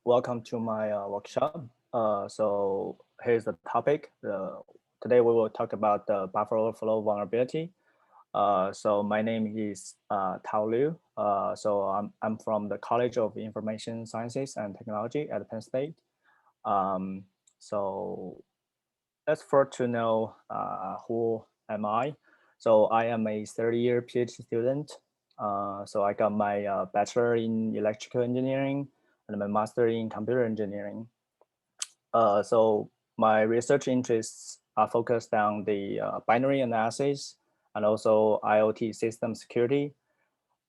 welcome to my workshop. So here's the topic. Today we will talk about the buffer overflow vulnerability. So my name is Tao Liu. So I'm from the College of Information Sciences and Technology at Penn State. Um, so let's first to know who am I. So I am a third-year PhD student. So I got my bachelor in electrical engineering and my master in computer engineering. So my research interests are focused on the binary analysis and also IoT system security.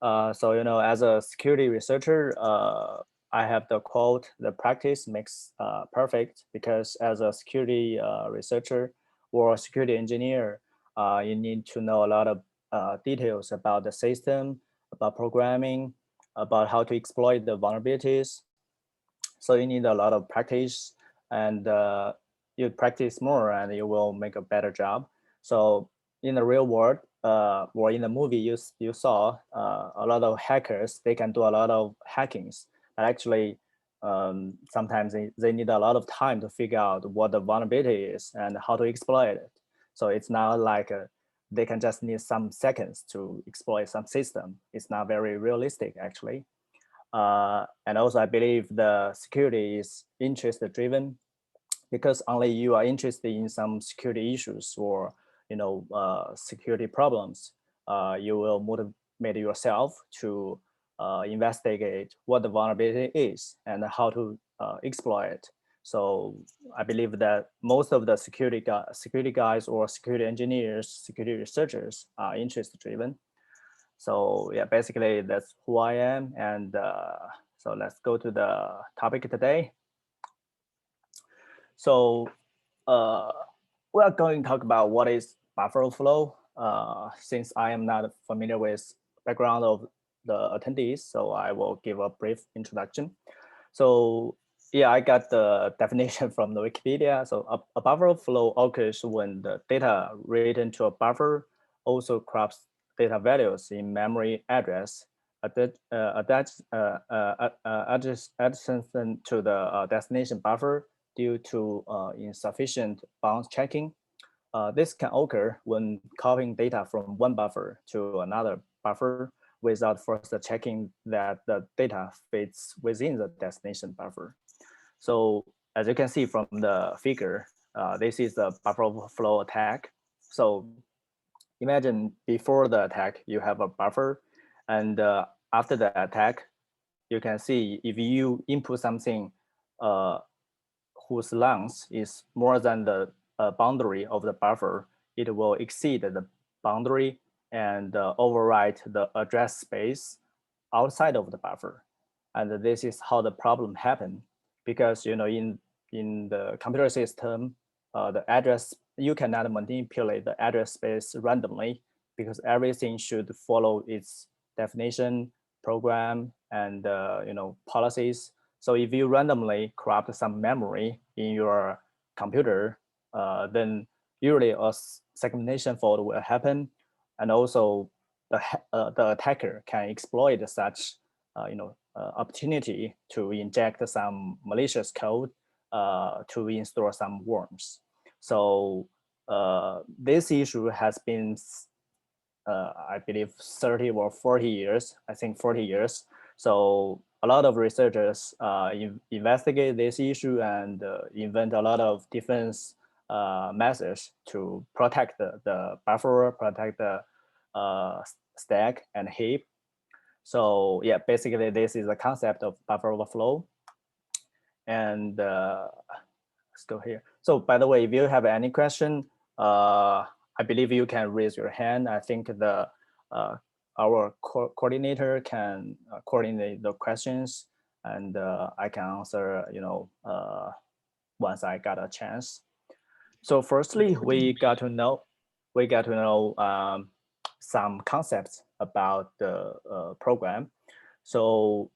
So as a security researcher, I have the quote, the practice makes perfect, because as a security researcher or a security engineer, you need to know a lot of details about the system, about programming, about how to exploit the vulnerabilities. So you need a lot of practice, and you practice more and you will make a better job. So in the real world, or in the movie you saw, a lot of hackers, they can do a lot of hackings, but actually sometimes they need a lot of time to figure out what the vulnerability is and how to exploit it. So it's not like they can just need some seconds to exploit some system. It's not very realistic, actually. And also, I believe the security is interest driven, because only you are interested in some security issues or security problems, you will motivate yourself to investigate what the vulnerability is and how to exploit it. So I believe that most of the security guys or security engineers, security researchers are interest driven. So yeah, basically that's who I am. And so let's go to the topic today. So uh, we are going to talk about what is buffer overflow, since I am not familiar with background of the attendees, so I will give a brief introduction. So yeah, I got the definition from the Wikipedia. So a buffer overflow occurs when the data written to a buffer also corrupts data values in memory address adjacent to the destination buffer due to insufficient bounds checking. This can occur when copying data from one buffer to another buffer without first checking that the data fits within the destination buffer. So as you can see from the figure, this is the buffer overflow attack. So imagine before the attack, you have a buffer, and after the attack, you can see if you input something uh, whose length is more than the boundary of the buffer, it will exceed the boundary and overwrite the address space outside of the buffer. And this is how the problem happened, because in the computer system, the address, you cannot manipulate the address space randomly, because everything should follow its definition, program, and policies. So if you randomly corrupt some memory in your computer, then usually a segmentation fault will happen, and also the attacker can exploit such opportunity to inject some malicious code to install some worms. So this issue has been, I believe, 30 or 40 years. I think 40 years. So a lot of researchers investigate this issue and invent a lot of defense methods to protect the buffer, protect the stack and heap. So yeah, basically this is the concept of buffer overflow. And let's go here. So by the way, if you have any question, I believe you can raise your hand. I think the our coordinator can coordinate the questions, and I can answer, once I got a chance. So firstly, we got to know some concepts about the program. So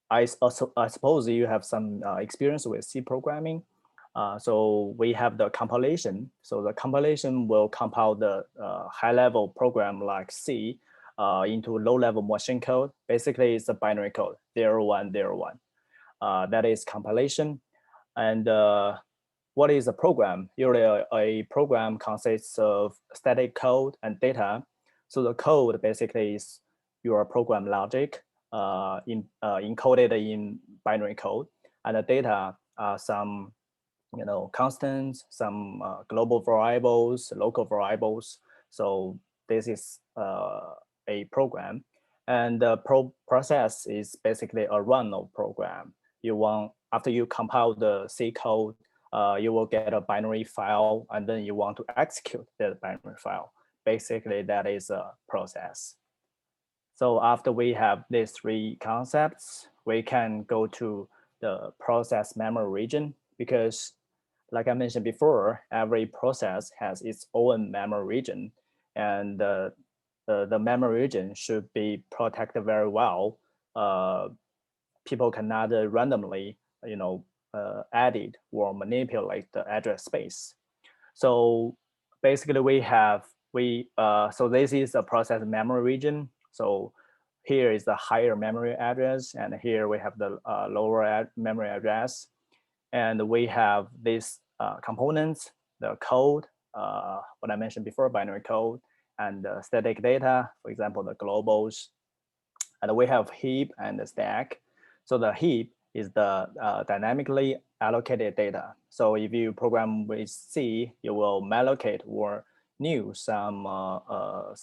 I suppose you have some experience with C programming. So we have the compilation. So the compilation will compile the high-level program like C into low-level machine code. Basically, it's a binary code, 0, 1, 0, 1. that is compilation. And what is a program? Usually a program consists of static code and data. So the code basically is your program logic encoded in binary code, and the data are some constants, some global variables, local variables. So this is a program, and the process is basically a run of program. You want, after you compile the C code, you will get a binary file, and then you want to execute that binary file. Basically, that is a process. So after we have these three concepts, we can go to the process memory region, because like I mentioned before, every process has its own memory region, and the memory region should be protected very well. People cannot randomly, edit or manipulate the address space. So basically, so this is a process memory region. So here is the higher memory address, and here we have the lower memory address. And we have these components, the code, what I mentioned before, binary code, and static data, for example, the globals. And we have heap and the stack. So the heap is the dynamically allocated data. So if you program with C, you will allocate or new some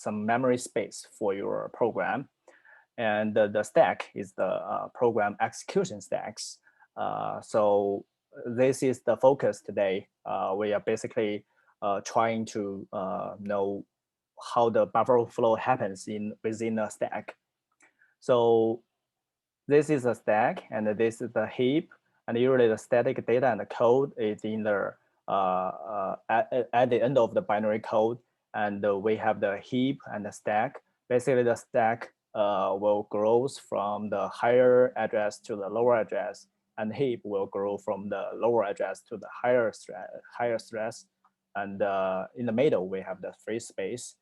memory space for your program. And the stack is the program execution stacks. So this is the focus today. We are basically trying to know how the buffer flow happens within a stack. So this is a stack, and this is the heap, and usually the static data and the code is in the at the end of the binary code, and we have the heap and the stack. Basically, the stack will grow from the higher address to the lower address, and heap will grow from the lower address to the higher stress. And in the middle, we have the free space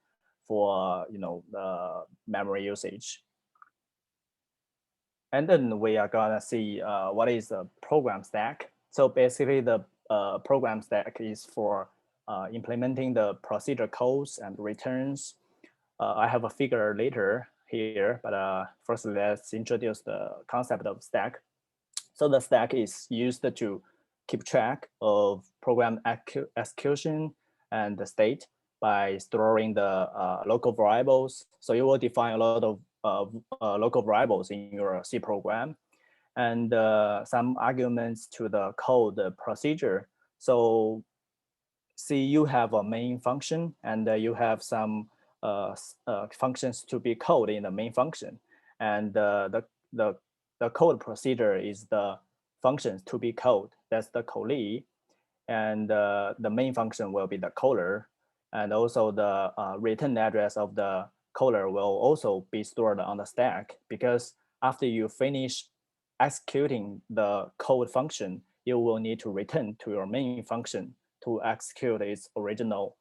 for the memory usage. And then we are gonna see what is the program stack. So basically, the program stack is for implementing the procedure codes and returns. I have a figure later here, but first let's introduce the concept of stack. So the stack is used to keep track of program execution and the state by storing the local variables. So you will define a lot of local variables in your C program, and some arguments to the code procedure. So see, you have a main function, and you have some functions to be called in the main function, and the code procedure is the functions to be called. That's the callee, and the main function will be the caller, and also the return address of the caller will also be stored on the stack, because after you finish executing the code function, you will need to return to your main function to execute its original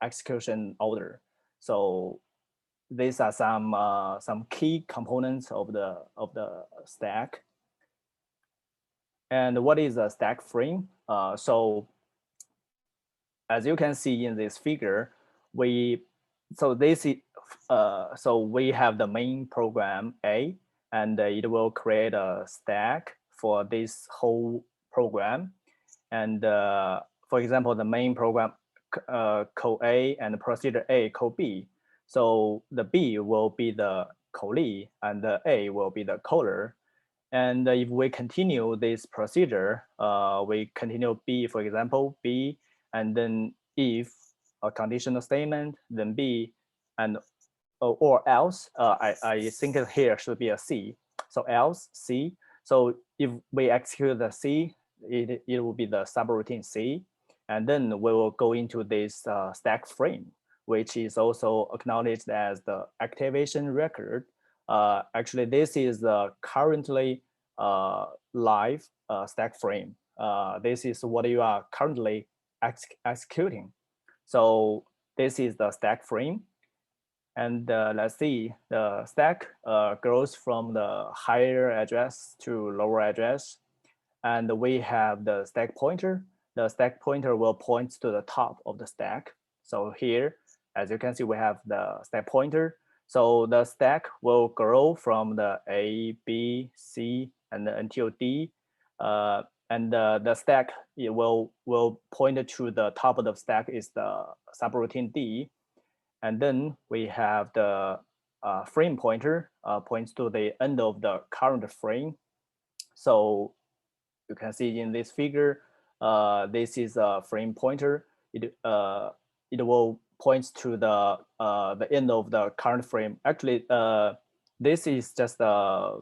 execution order. So these are some key components of the stack. And what is a stack frame? So as you can see in this figure, so we have the main program A, and it will create a stack for this whole program. And for example, the main program code A and the procedure A code B. So the B will be the callee, and the A will be the caller. And if we continue this procedure, we continue B, for example, B, and then if a conditional statement, then B, and or else, I think here should be a C. So else C. So if we execute the C, it will be the subroutine C, and then we will go into this stack frame, which is also acknowledged as the activation record. Actually, this is the currently live stack frame. This is what you are currently executing. So this is the stack frame. And let's see, the stack grows from the higher address to lower address. And we have the stack pointer. The stack pointer will point to the top of the stack. So here, as you can see, we have the stack pointer. So the stack will grow from the A, B, C, and until D. And the stack, it will point to the top of the stack is the subroutine D. And then we have the frame pointer points to the end of the current frame. So you can see in this figure, this is a frame pointer. It will point to the end of the current frame. Actually, this is just a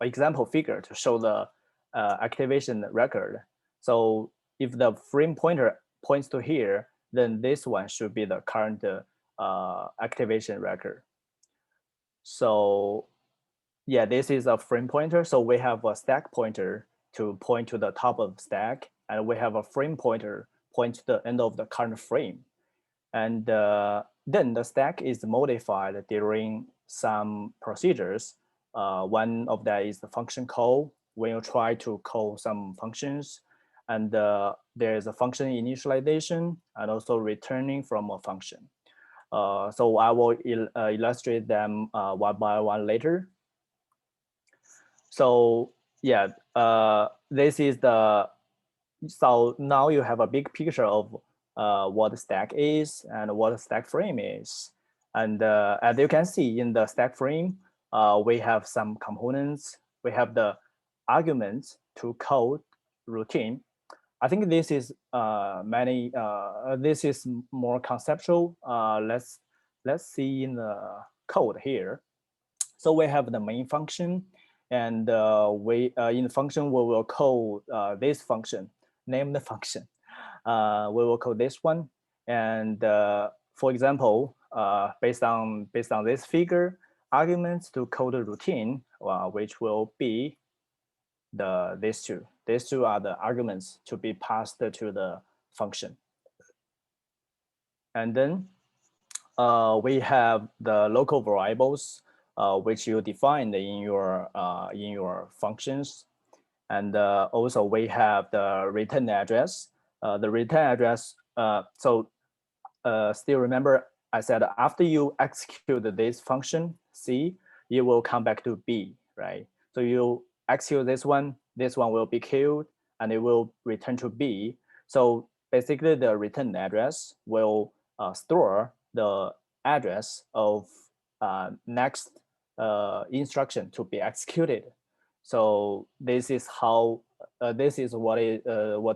example figure to show the activation record. So if the frame pointer points to here, then this one should be the current activation record. So yeah, this is a frame pointer. So we have a stack pointer to point to the top of the stack, and we have a frame pointer point to the end of the current frame. And then the stack is modified during some procedures. One of that is the function call, when you try to call some functions. And there's a function initialization and also returning from a function. So I will illustrate them one by one later. So yeah, this is the, so now you have a big picture of what the stack is and what the stack frame is. And as you can see in the stack frame, we have some components. We have the arguments to code routine. I think this is this is more conceptual. Let's see in the code here. So we have the main function, and in the function we will call this function, name the function. We will call this one, and for example, based on this figure, arguments to code the routine, which will be these two. These two are the arguments to be passed to the function. And then we have the local variables, which you defined in your functions. And also we have the return address. The return address, so still remember I said after you execute this function, C, you will come back to B, right? So you execute this one will be killed and it will return to B. So basically the return address will store the address of next instruction to be executed. So this is how this is what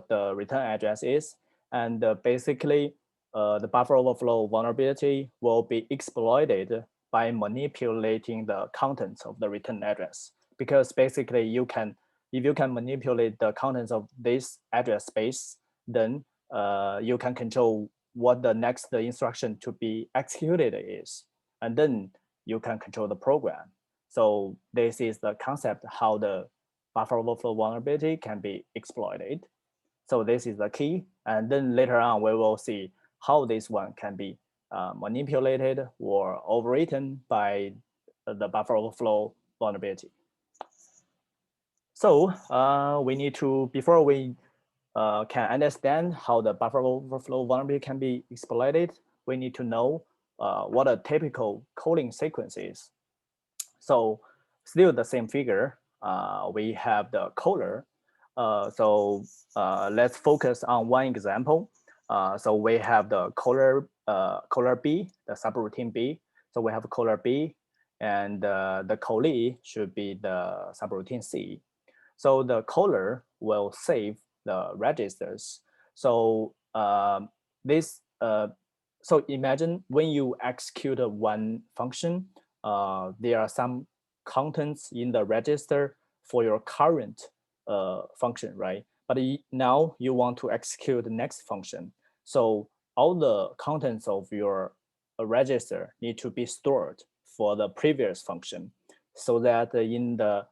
the return address is, and basically the buffer overflow vulnerability will be exploited by manipulating the contents of the return address, because basically if you can manipulate the contents of this address space, then you can control what the next instruction to be executed is, and then you can control the program. So this is the concept how the buffer overflow vulnerability can be exploited. So this is the key. And then later on, we will see how this one can be manipulated or overwritten by the buffer overflow vulnerability. So we need to, before we can understand how the buffer overflow vulnerability can be exploited, we need to know what a typical coding sequence is. So still the same figure, we have the caller. So let's focus on one example. So we have the caller B, the subroutine B. So we have caller B, and the callee should be the subroutine C. So the caller will save the registers. So so imagine when you execute one function, there are some contents in the register for your current function, right? But now you want to execute the next function. So all the contents of your register need to be stored for the previous function, so that in the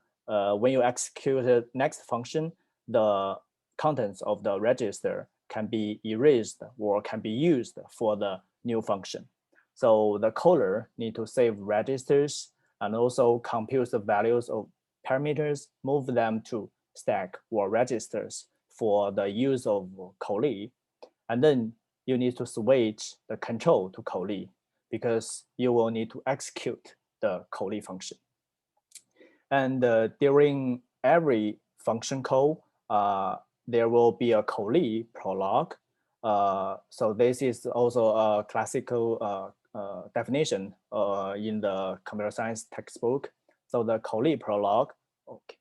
when you execute the next function, the contents of the register can be erased or can be used for the new function. So the caller need to save registers and also compute the values of parameters, move them to stack or registers for the use of callee. And then you need to switch the control to callee because you will need to execute the callee function. And during every function call, there will be a callee prologue. So this is also a classical definition in the computer science textbook. So the callee prologue, okay.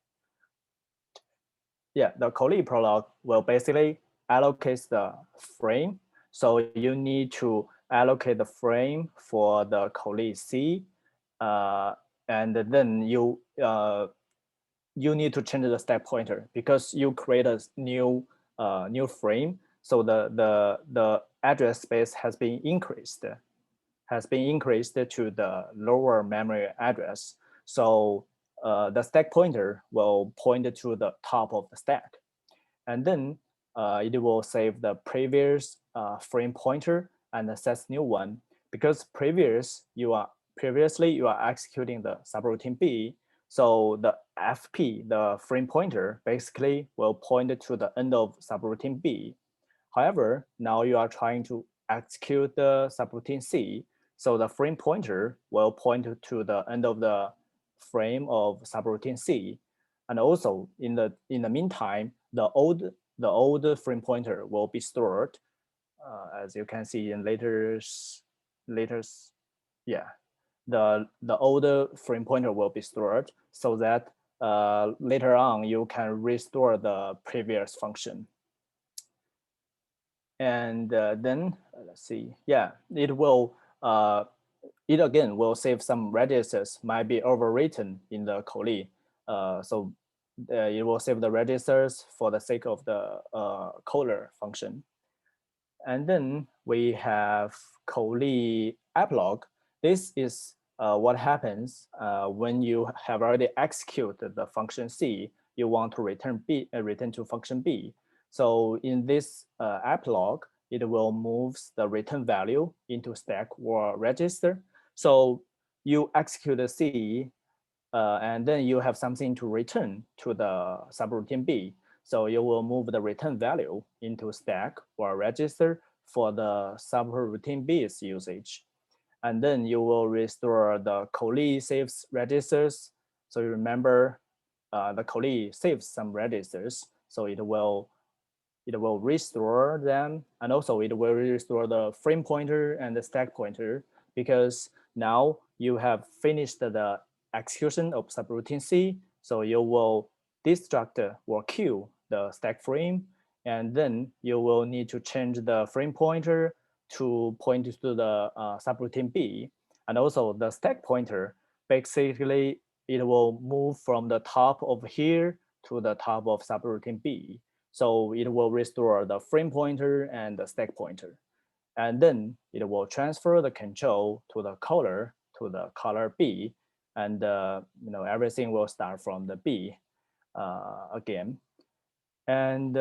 Yeah, the callee prologue will basically allocate the frame. So you need to allocate the frame for the callee C, and then you need to change the stack pointer because you create a new frame. So the address space has been increased to the lower memory address. So the stack pointer will point to the top of the stack. And then it will save the previous frame pointer and set new one because previously you are executing the subroutine B. So the FP, the frame pointer, basically will point to the end of subroutine B. However, now you are trying to execute the subroutine C. So the frame pointer will point to the end of the frame of subroutine C. And also in the meantime, the old frame pointer will be stored, as you can see in later, yeah, the older frame pointer will be stored so that later on you can restore the previous function. And then let's see, yeah, it again will save some registers might be overwritten in the callee. So it will save the registers for the sake of the caller function. And then we have callee epilogue. This is what happens when you have already executed the function C. You want to return to function B. So in this epilogue, it will move the return value into stack or register. So you execute the C, and then you have something to return to the subroutine B. So you will move the return value into stack or register for the subroutine B's usage. And then you will restore the callee saves registers. So you remember the callee saves some registers. So it will restore them, and also it will restore the frame pointer and the stack pointer because now you have finished the execution of subroutine C. So you will destruct or kill the stack frame, and then you will need to change the frame pointer to point to the subroutine B. And also the stack pointer, basically it will move from the top of here to the top of subroutine B. So it will restore the frame pointer and the stack pointer. And then it will transfer the control to the caller B, and everything will start from the B again. And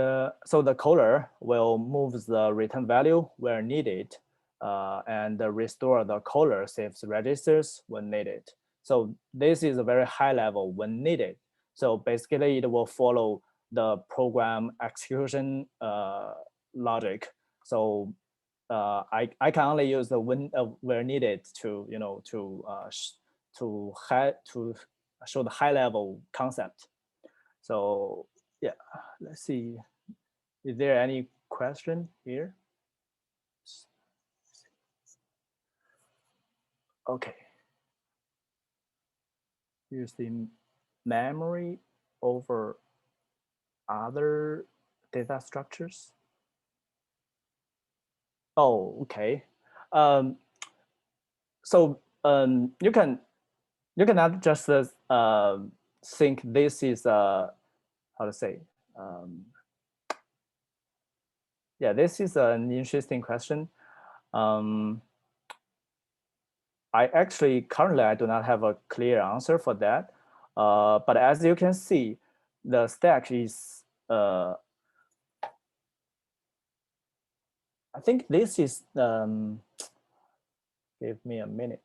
so the caller will move the return value where needed, and restore the caller saves registers when needed. So this is a very high level when needed. So basically it will follow the program execution logic. So I can only use the when where needed to to show the high level concept. So yeah, let's see. Is there any question here? Okay. Use the memory over other data structures. Oh, okay. Um, so you cannot just think this is how to say. Yeah, this is an interesting question. I actually currently I do not have a clear answer for that. But as you can see, the stack is I think this is Give me a minute.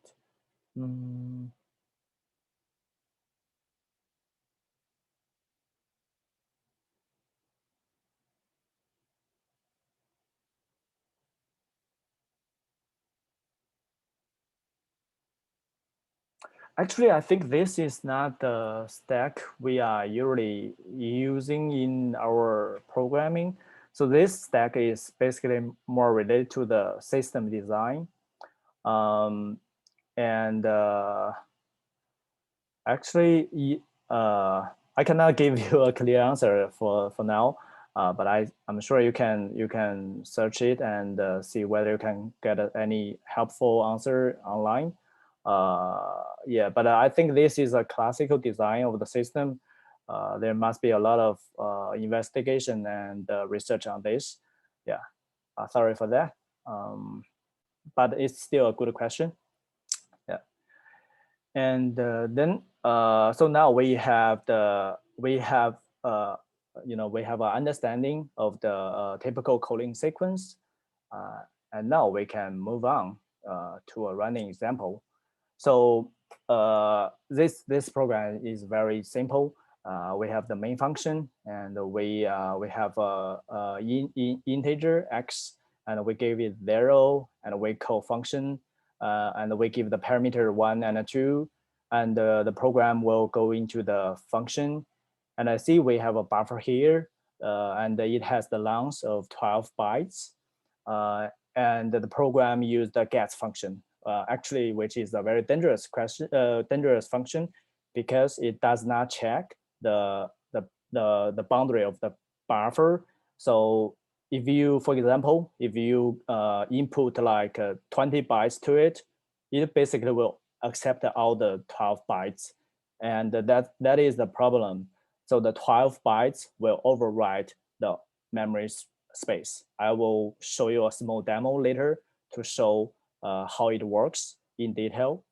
Actually, I think this is not the stack we are usually using in our programming. So this stack is basically more related to the system design. And actually, I cannot give you a clear answer for now, but I'm sure you can search it and see whether you can get any helpful answer online. Yeah, but I think this is a classical design of the system. There must be a lot of investigation and research on this. Yeah, sorry for that. But it's still a good question. Yeah. And then so now we have we have an understanding of the typical coding sequence, and now we can move on to a running example. So this program is very simple. We have the main function, and we have a integer x, and we give it 0, and we call function, and we give the parameter 1 and 2, and the program will go into the function. And I see we have a buffer here, and it has the length of 12 bytes. And the program used the get function, actually, which is a very dangerous dangerous function, because it does not check the boundary of the buffer. So if you, for example, if you input like 20 bytes to it, it basically will accept all the 12 bytes, and that is the problem. So the 12 bytes will override the memory space. I will show you a small demo later to show how it works in detail.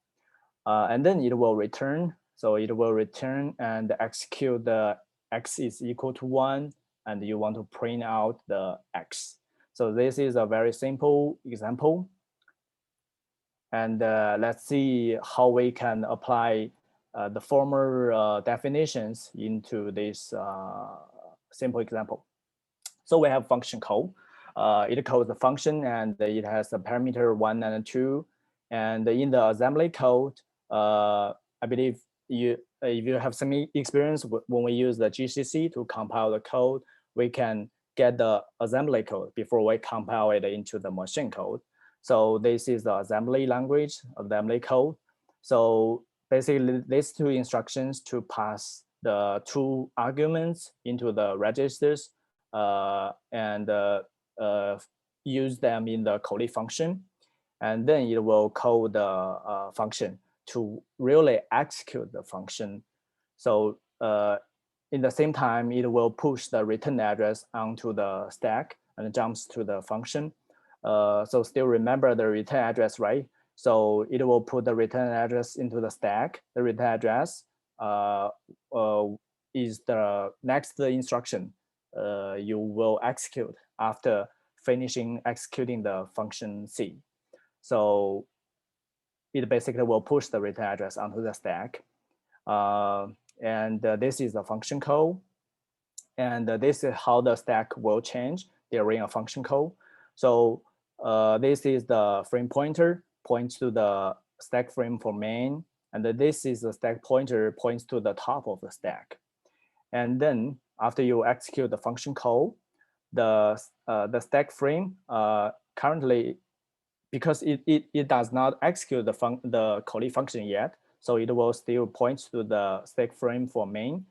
And then it will return. So it will return and execute the x is equal to 1, and you want to print out the x. So this is a very simple example. And let's see how we can apply the former definitions into this simple example. So we have function code. It calls the function, and it has a parameter 1 and 2. And in the assembly code, I believe if you have some experience when we use the GCC to compile the code, we can get the assembly code before we compile it into the machine code. So this is the assembly language, assembly code. So basically, these two instructions to pass the two arguments into the registers and use them in the callee function. And then it will call the function to really execute the function. So in the same time, it will push the return address onto the stack and jumps to the function. So still remember the return address, right? So it will put the return address into the stack. The return address is the next instruction you will execute after finishing executing the function C. So it basically will push the return address onto the stack. And this is the function code. And this is how the stack will change during a function call. So this is the frame pointer, points to the stack frame for main. And this is the stack pointer, points to the top of the stack. And then after you execute the function call, the stack frame currently, because it does not execute the callee function yet, so it will still point to the stack frame for main,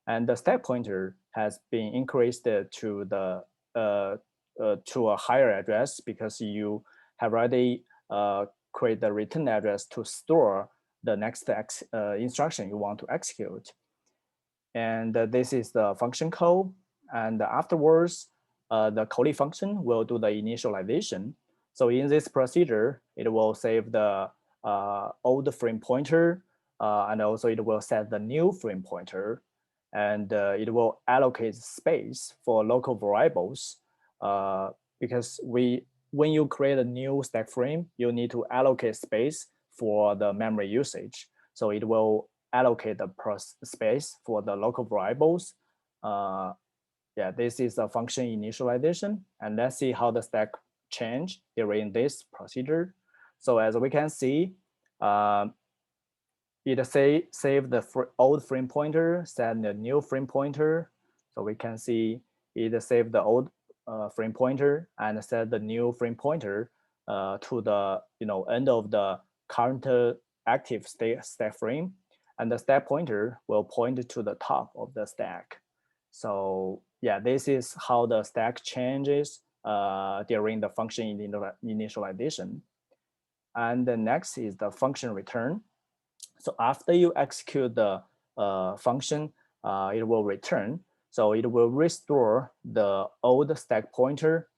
and the stack pointer has been increased to the to a higher address because you have already create the return address to store the next instruction you want to execute. And this is the function code. And afterwards, the callee function will do the initialization. So in this procedure, it will save the old frame pointer, and also it will set the new frame pointer, and it will allocate space for local variables because we when you create a new stack frame, you need to allocate space for the memory usage. So it will allocate the space for the local variables. Yeah, this is a function initialization. And let's see how the stack change during this procedure. So as we can see, it save the old frame pointer, set the new frame pointer. So we can see it save the old frame pointer and set the new frame pointer to the end of the current active stack frame, and the stack pointer will point to the top of the stack. So yeah, this is how the stack changes during the function initialization. And the next is the function return. So after you execute the function, it will return. So it will restore the old stack pointer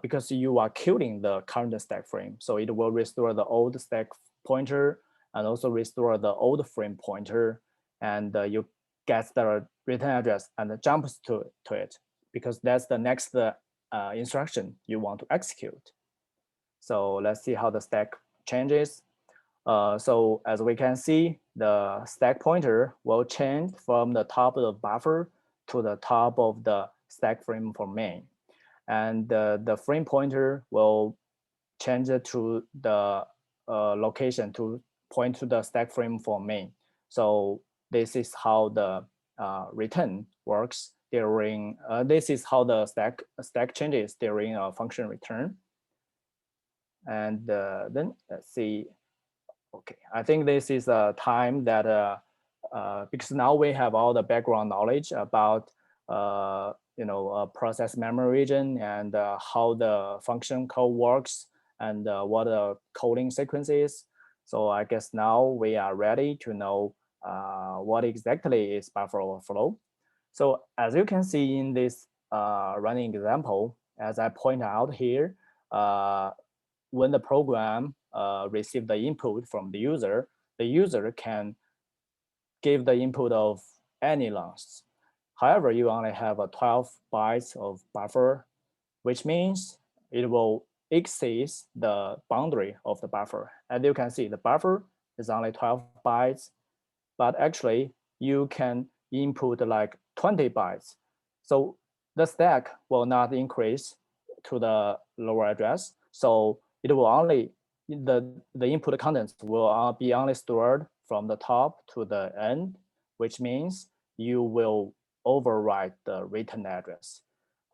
because you are killing the current stack frame. So it will restore the old stack pointer and also restore the old frame pointer. And you get the return address and jumps to it because that's the next instruction you want to execute. So let's see how the stack changes. So as we can see, the stack pointer will change from the top of the buffer to the top of the stack frame for main. And the frame pointer will change to the location to point to the stack frame for main. So this is how the return works during, this is how the stack changes during a function return. And then let's see. Okay, I think this is a time that because now we have all the background knowledge about process memory region and how the function code works and what the coding sequence is. So I guess now we are ready to know what exactly is buffer overflow. So as you can see in this running example, as I point out here, when the program receives the input from the user can give the input of any length. However, you only have a 12 bytes of buffer, which means it will exceed the boundary of the buffer. As you can see, the buffer is only 12 bytes, but actually you can input like 20 bytes. So the stack will not increase to the lower address. So it will only, the input contents will be only stored from the top to the end, which means you will overwrite the return address.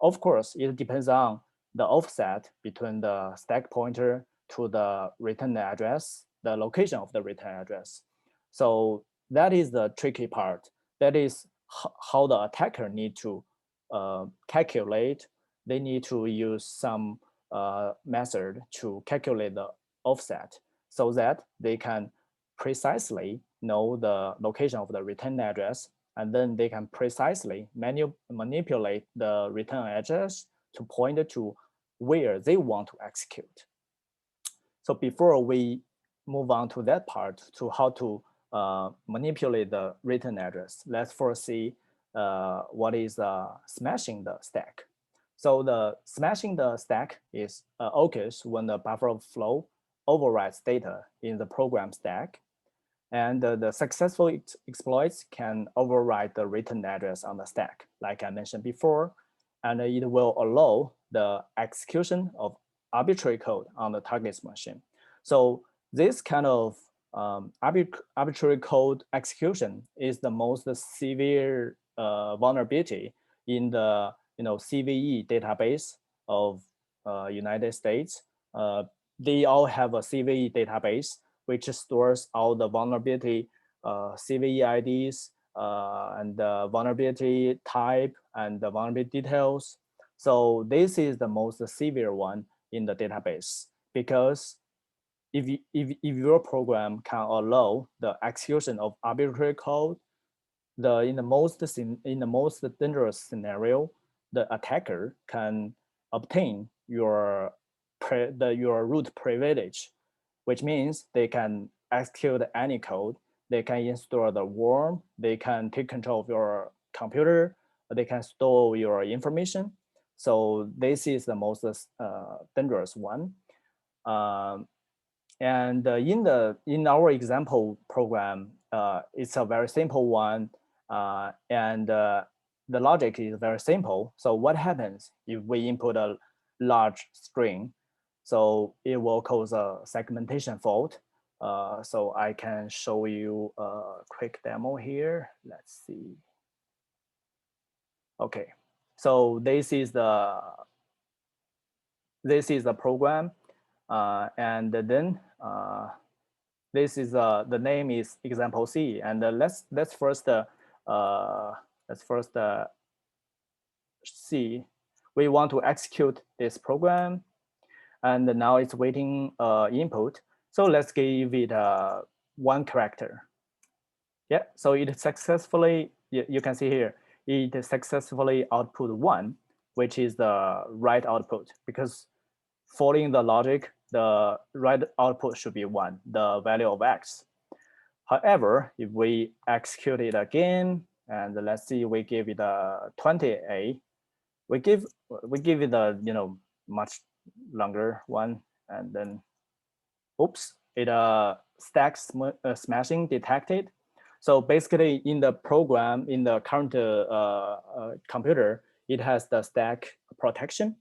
Of course, it depends on the offset between the stack pointer to the return address, the location of the return address. So that is the tricky part. That is how the attacker need to calculate. They need to use some method to calculate the offset so that they can precisely know the location of the return address, and then they can precisely manipulate the return address to point to where they want to execute. So before we move on to that part, to how to manipulate the return address, let's first see what is smashing the stack. So the smashing the stack is occurs when the buffer overflow overwrites data in the program stack. And the successful exploits can overwrite the return address on the stack, like I mentioned before, and it will allow the execution of arbitrary code on the target machine. So this kind of arbitrary code execution is the most severe vulnerability in the CVE database of United States. They all have a CVE database which stores all the vulnerability CVE IDs and the vulnerability type and the vulnerability details. So this is the most severe one in the database, because if your program can allow the execution of arbitrary code, in the most dangerous scenario, the attacker can obtain your root privilege, which means they can execute any code. They can install the worm. They can take control of your computer. They can store your information. So this is the most dangerous one. And in our example program, it's a very simple one, and the logic is very simple. So what happens if we input a large string? So it will cause a segmentation fault. So I can show you a quick demo here. Let's see. Okay, so this is the program, and then this is the name is example C, and let's first see. We want to execute this program, and now it's waiting input. So let's give it one character. Yeah, so it successfully, you can see here, it successfully output 1, which is the right output, because following the logic, the right output should be 1, the value of x. However, if we execute it again, and let's see, we give it a 20a, we give it a much longer one, and then oops, it stack smashing detected. So basically, in the program, in the current computer, it has the stack protection.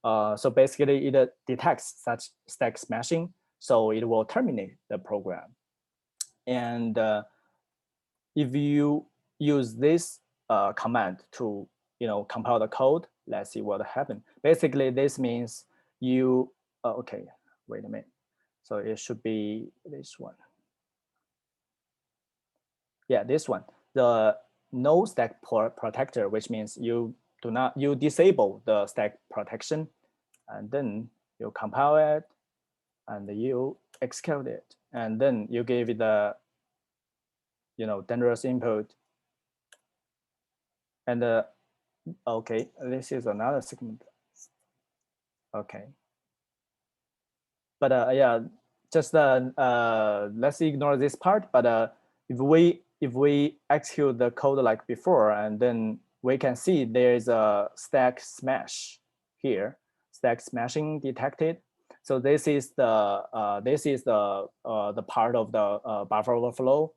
So basically, it detects such stack smashing, so it will terminate the program. And if you use this command to compile the code, let's see what happened. Basically, this means you okay. Wait a minute. So it should be this one. Yeah, this one. The no stack protector, which means you disable the stack protection, and then you compile it, and you execute it, and then you give it the dangerous input. And okay, this is another segment. Okay, but yeah, just let's ignore this part. But if we execute the code like before, and then we can see there is a stack smash here, stack smashing detected. So this is the part of the buffer overflow,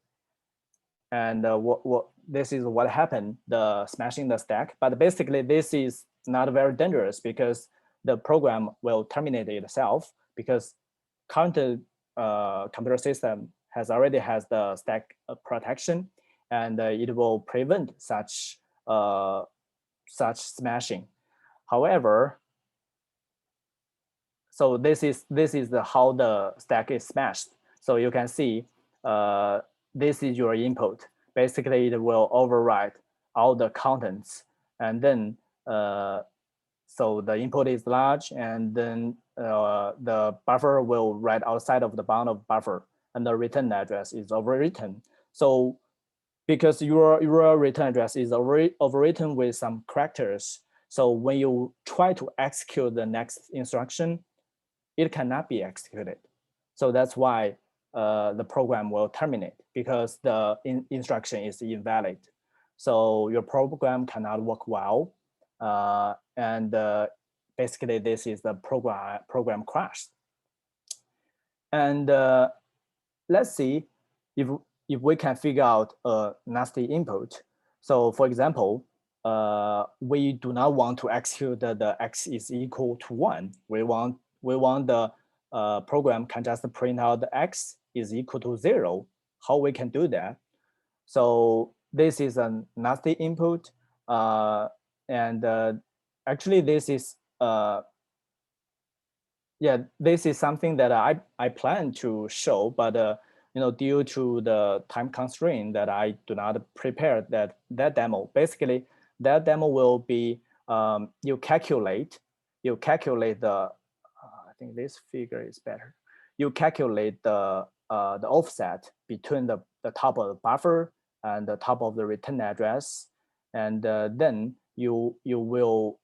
and what this is what happened, the smashing the stack. But basically, this is not very dangerous because the program will terminate itself, because current computer system already has the stack protection, and it will prevent such smashing. However, so this is how the stack is smashed. So you can see this is your input. Basically, it will override all the contents, and then so the input is large, and then the buffer will write outside of the bound of buffer, and the return address is overwritten. So because your return address is overwritten with some characters, so when you try to execute the next instruction, it cannot be executed. So that's why the program will terminate, because the instruction is invalid. So your program cannot work well. And basically, this is the program crashed. And let's see if we can figure out a nasty input. So for example, we do not want to execute the x is equal to 1. We want the program can just print out the x is equal to 0. How we can do that? So this is a nasty input, and actually this is yeah, this is something that I plan to show, but due to the time constraint, that I do not prepare that demo. Basically, that demo will be you calculate the I think this figure is better. You calculate the offset between the top of the buffer and the top of the return address, and then you will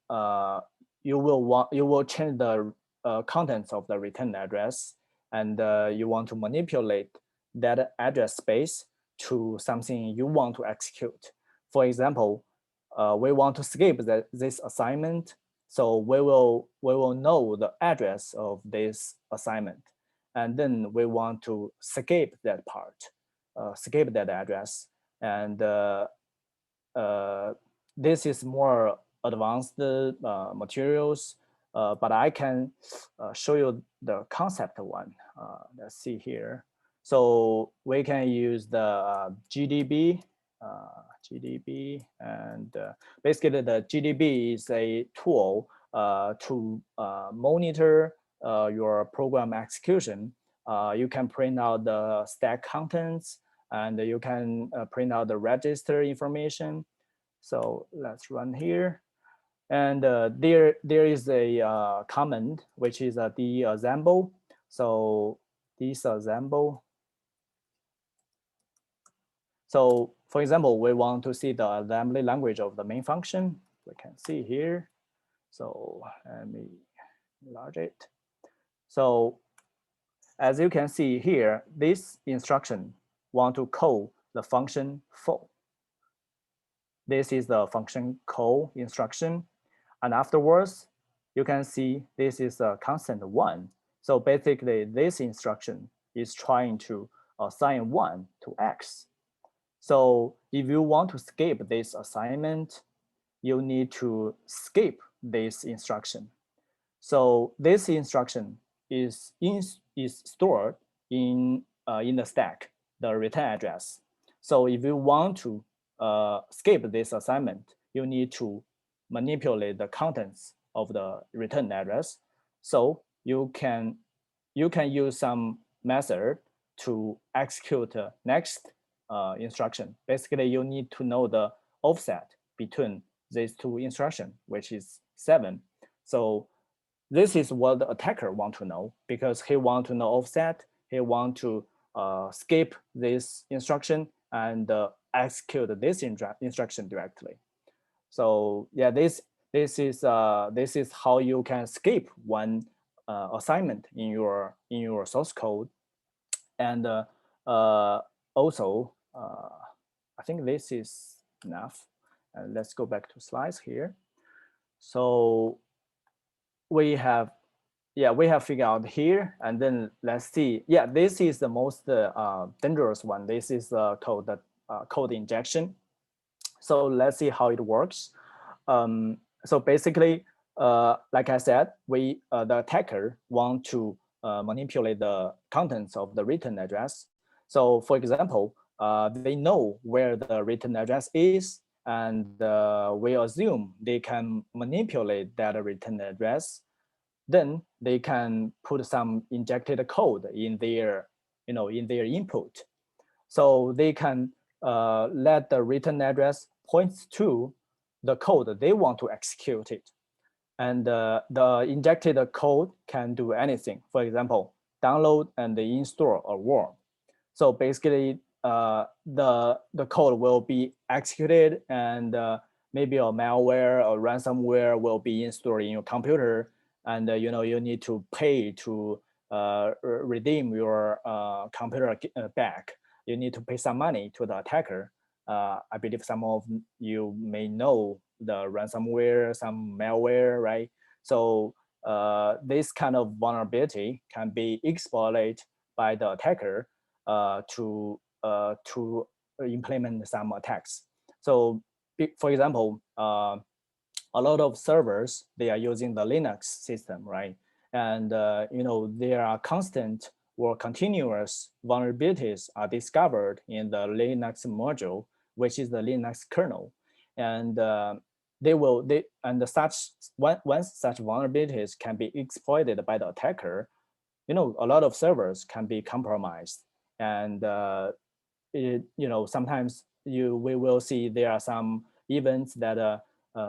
change the contents of the return address, and you want to manipulate that address space to something you want to execute. For example, we want to skip this assignment. So we will know the address of this assignment, and then we want to skip that part, skip that address, and this is more advanced materials, but I can show you the concept one. Let's see here. So we can use the GDB, and basically the GDB is a tool to monitor your program execution. You can print out the stack contents, and you can print out the register information. So let's run here. And there is a command, which is a deassemble. So disassemble. So for example, we want to see the assembly language of the main function. We can see here. So let me enlarge it. So as you can see here, this instruction want to call the function for. This is the function call instruction. And afterwards, you can see this is a constant 1. So basically, this instruction is trying to assign 1 to x. So if you want to skip this assignment, you need to skip this instruction. So this instruction is stored in the stack, the return address. So if you want to skip this assignment, you need to manipulate the contents of the return address. So you can use some method to execute the next instruction. Basically, you need to know the offset between these two instructions, which is 7. So this is what the attacker want to know, because he want to know offset. He want to skip this instruction and execute this instruction directly. So yeah, this is how you can skip one assignment in your source code. And also, I think this is enough. Let's go back to slides here. So we have figured out here, and then let's see. Yeah, this is the most dangerous one. This is code code injection. So let's see how it works. So basically, like I said, the attacker want to manipulate the contents of the return address. So for example, they know where the return address is, and we assume they can manipulate that return address. Then they can put some injected code in their input. So they can let the return address points to the code they want to execute it. And the injected code can do anything. For example, download and install a worm. So basically, the code will be executed, and maybe a malware or ransomware will be installed in your computer, and you need to pay to redeem your computer back. You need to pay some money to the attacker. I believe some of you may know the ransomware, some malware, right? So this kind of vulnerability can be exploited by the attacker to implement some attacks. So, for example, a lot of servers, they are using the Linux system, right? And there are constant or continuous vulnerabilities are discovered in the Linux module, which is the Linux kernel, and once such vulnerabilities can be exploited by the attacker, a lot of servers can be compromised, and sometimes we will see there are some events that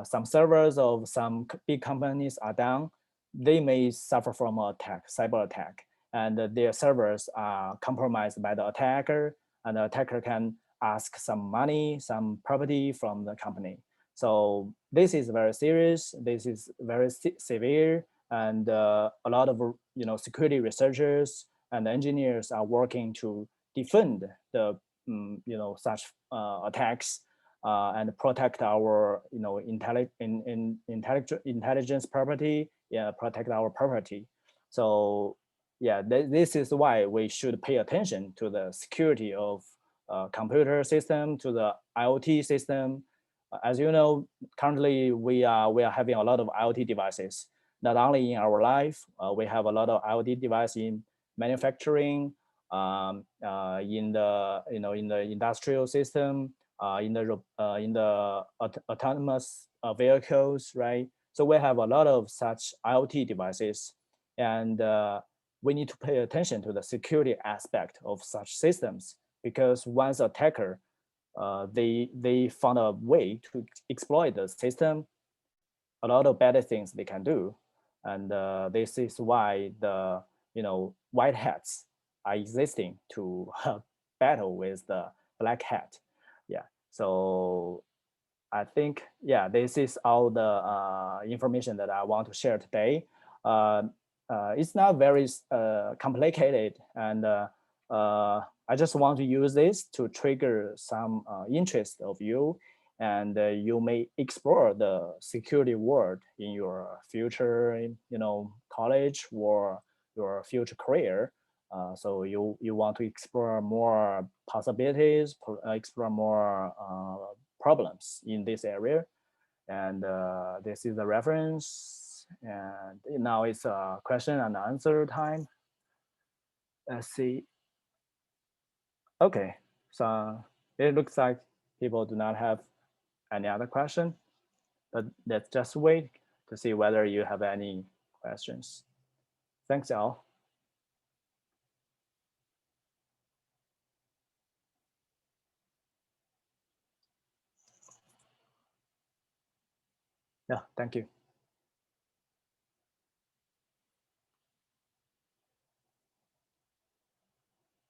some servers of some big companies are down. They may suffer from an attack, cyber attack, and their servers are compromised by the attacker, and the attacker can ask some money, some property from the company. So this is very serious. This is very severe, and a lot of security researchers and engineers are working to defend the such attacks. and protect our intelligence property, yeah, protect our property. So yeah, this is why we should pay attention to the security of computer system, to the IoT system. As you know, currently we are having a lot of IoT devices. Not only in our life, we have a lot of IoT devices in manufacturing, in the in the industrial system, in the autonomous vehicles, right? So we have a lot of such IoT devices, and we need to pay attention to the security aspect of such systems, because once attacker they found a way to exploit the system, a lot of better things they can do, and this is why the white hats are existing to battle with the black hat. Yeah, so I think, yeah, this is all the information that I want to share today. Uh, it's not very complicated, and I just want to use this to trigger some interest of you, and you may explore the security world in your future, college or your future career. So you want to explore more possibilities, explore more problems in this area, and this is the reference. And now it's a question and answer time. Let's see. Okay, so it looks like people do not have any other question, but let's just wait to see whether you have any questions. Thanks, all. Yeah, thank you.